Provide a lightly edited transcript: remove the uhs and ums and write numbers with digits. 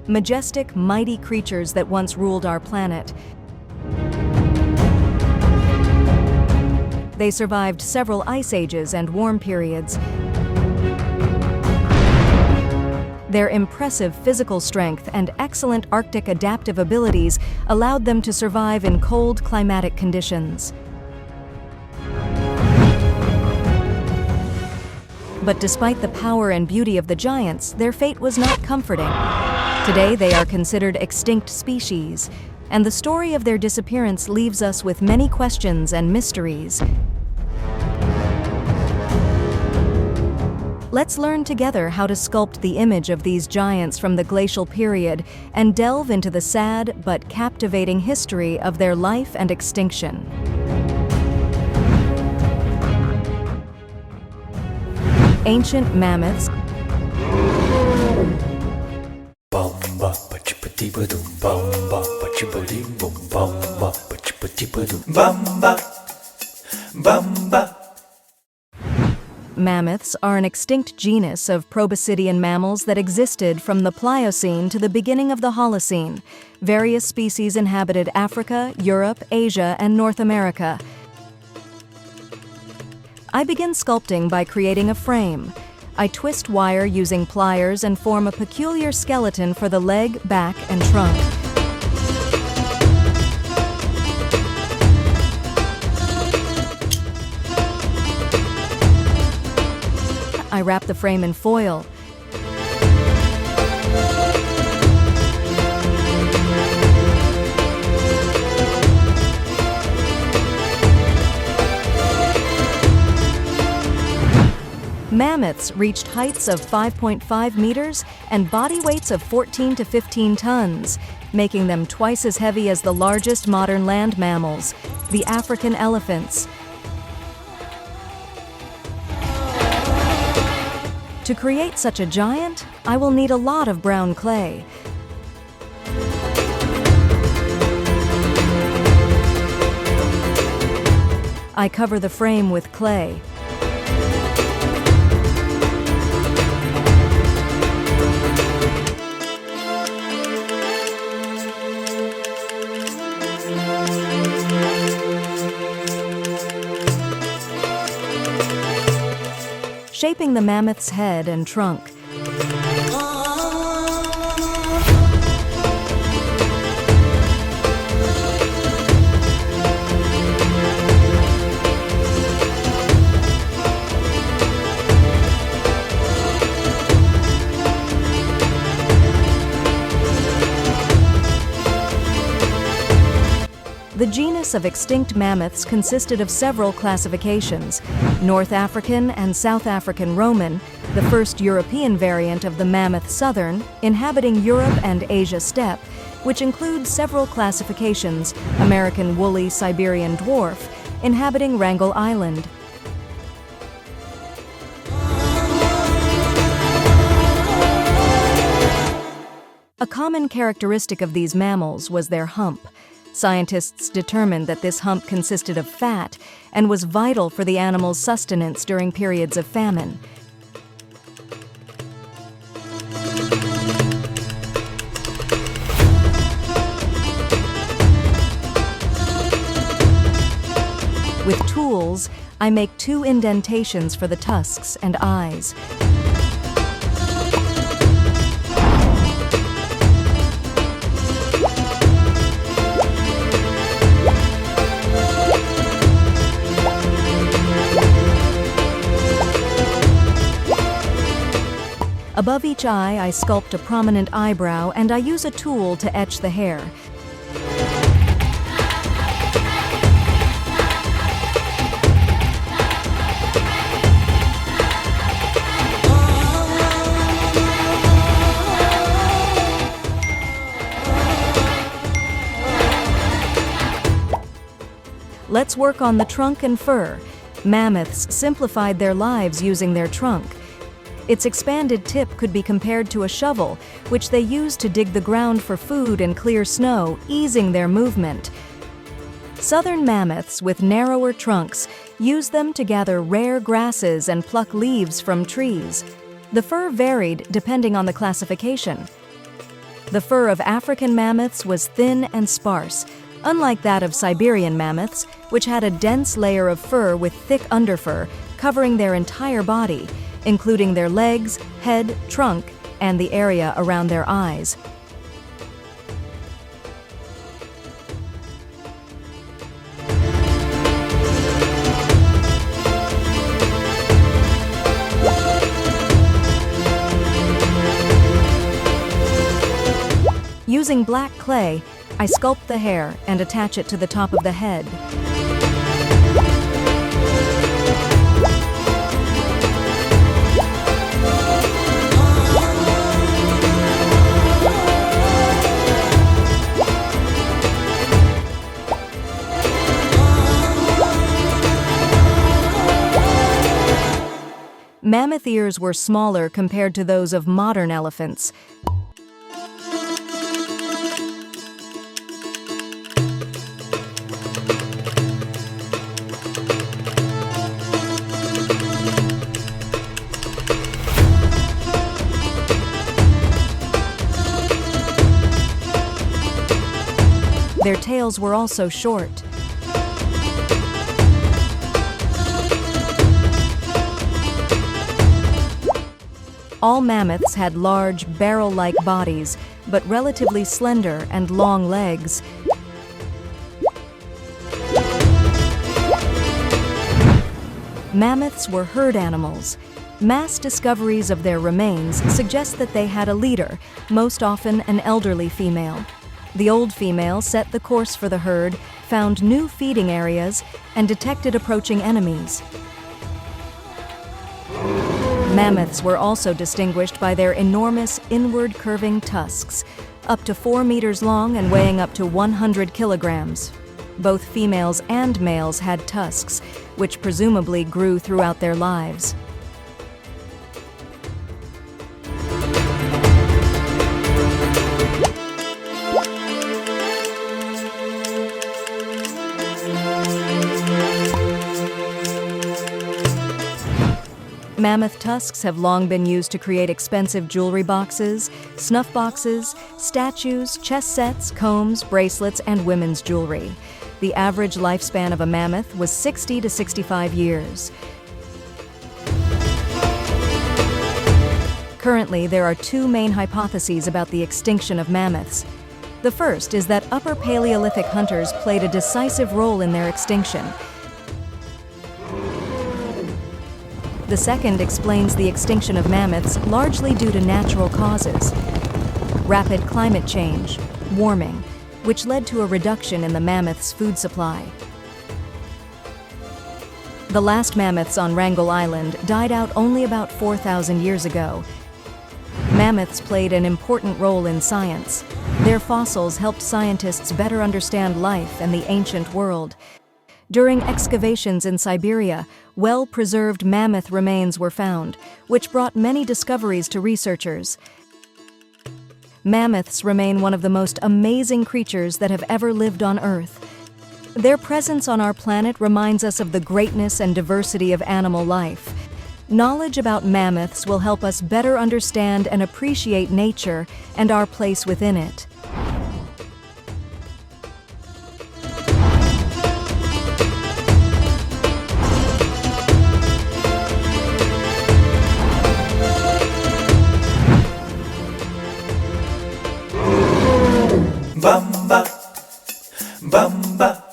majestic, mighty creatures that once ruled our planet. They survived several ice ages and warm periods. Their impressive physical strength and excellent Arctic adaptive abilities allowed them to survive in cold climatic conditions. But despite the power and beauty of the giants, their fate was not comforting. Today, they are considered extinct species, and the story of their disappearance leaves us with many questions and mysteries. Let's learn together how to sculpt the image of these giants from the glacial period and delve into the sad but captivating history of their life and extinction. Ancient mammoths. Bamba, pachipati-ba-dum, bamba, pachipati-boom, bamba, pachipati-ba-dum, bamba, bamba. Mammoths are an extinct genus of proboscidean mammals that existed from the Pliocene to the beginning of the Holocene. Various species inhabited Africa, Europe, Asia, and North America. I begin sculpting by creating a frame. I twist wire using pliers and form a peculiar skeleton for the leg, back, and trunk. I wrap the frame in foil. Mammoths reached heights of 5.5 meters and body weights of 14 to 15 tons, making them twice as heavy as the largest modern land mammals, the African elephants. To create such a giant, I will need a lot of brown clay. I cover the frame with clay. Shaping the mammoth's head and trunk. The genus of extinct mammoths consisted of several classifications: North African and South African Roman, the first European variant of the mammoth southern, inhabiting Europe and Asia steppe, which includes several classifications: American woolly Siberian dwarf, inhabiting Wrangel Island. A common characteristic of these mammals was their hump. Scientists determined that this hump consisted of fat and was vital for the animal's sustenance during periods of famine. With tools, I make 2 indentations for the tusks and eyes. Above each eye, I sculpt a prominent eyebrow, and I use a tool to etch the hair. Let's work on the trunk and fur. Mammoths simplified their lives using their trunk. Its expanded tip could be compared to a shovel, which they used to dig the ground for food and clear snow, easing their movement. Southern mammoths with narrower trunks use them to gather rare grasses and pluck leaves from trees. The fur varied depending on the classification. The fur of African mammoths was thin and sparse, unlike that of Siberian mammoths, which had a dense layer of fur with thick underfur covering their entire body, including their legs, head, trunk, and the area around their eyes. Using black clay, I sculpt the hair and attach it to the top of the head. Mammoth ears were smaller compared to those of modern elephants. Their tails were also short. All mammoths had large, barrel-like bodies, but relatively slender and long legs. Mammoths were herd animals. Mass discoveries of their remains suggest that they had a leader, most often an elderly female. The old female set the course for the herd, found new feeding areas, and detected approaching enemies. Mammoths were also distinguished by their enormous inward curving tusks, up to 4 meters long and weighing up to 100 kilograms. Both females and males had tusks, which presumably grew throughout their lives. Mammoth tusks have long been used to create expensive jewelry boxes, snuff boxes, statues, chess sets, combs, bracelets, and women's jewelry. The average lifespan of a mammoth was 60 to 65 years. Currently, there are 2 main hypotheses about the extinction of mammoths. The first is that Upper Paleolithic hunters played a decisive role in their extinction. The second explains the extinction of mammoths largely due to natural causes. Rapid climate change, warming, which led to a reduction in the mammoth's food supply. The last mammoths on Wrangel Island died out only about 4,000 years ago. Mammoths played an important role in science. Their fossils helped scientists better understand life and the ancient world. During excavations in Siberia, well-preserved mammoth remains were found, which brought many discoveries to researchers. Mammoths remain one of the most amazing creatures that have ever lived on Earth. Their presence on our planet reminds us of the greatness and diversity of animal life. Knowledge about mammoths will help us better understand and appreciate nature and our place within it. Bamba, bamba.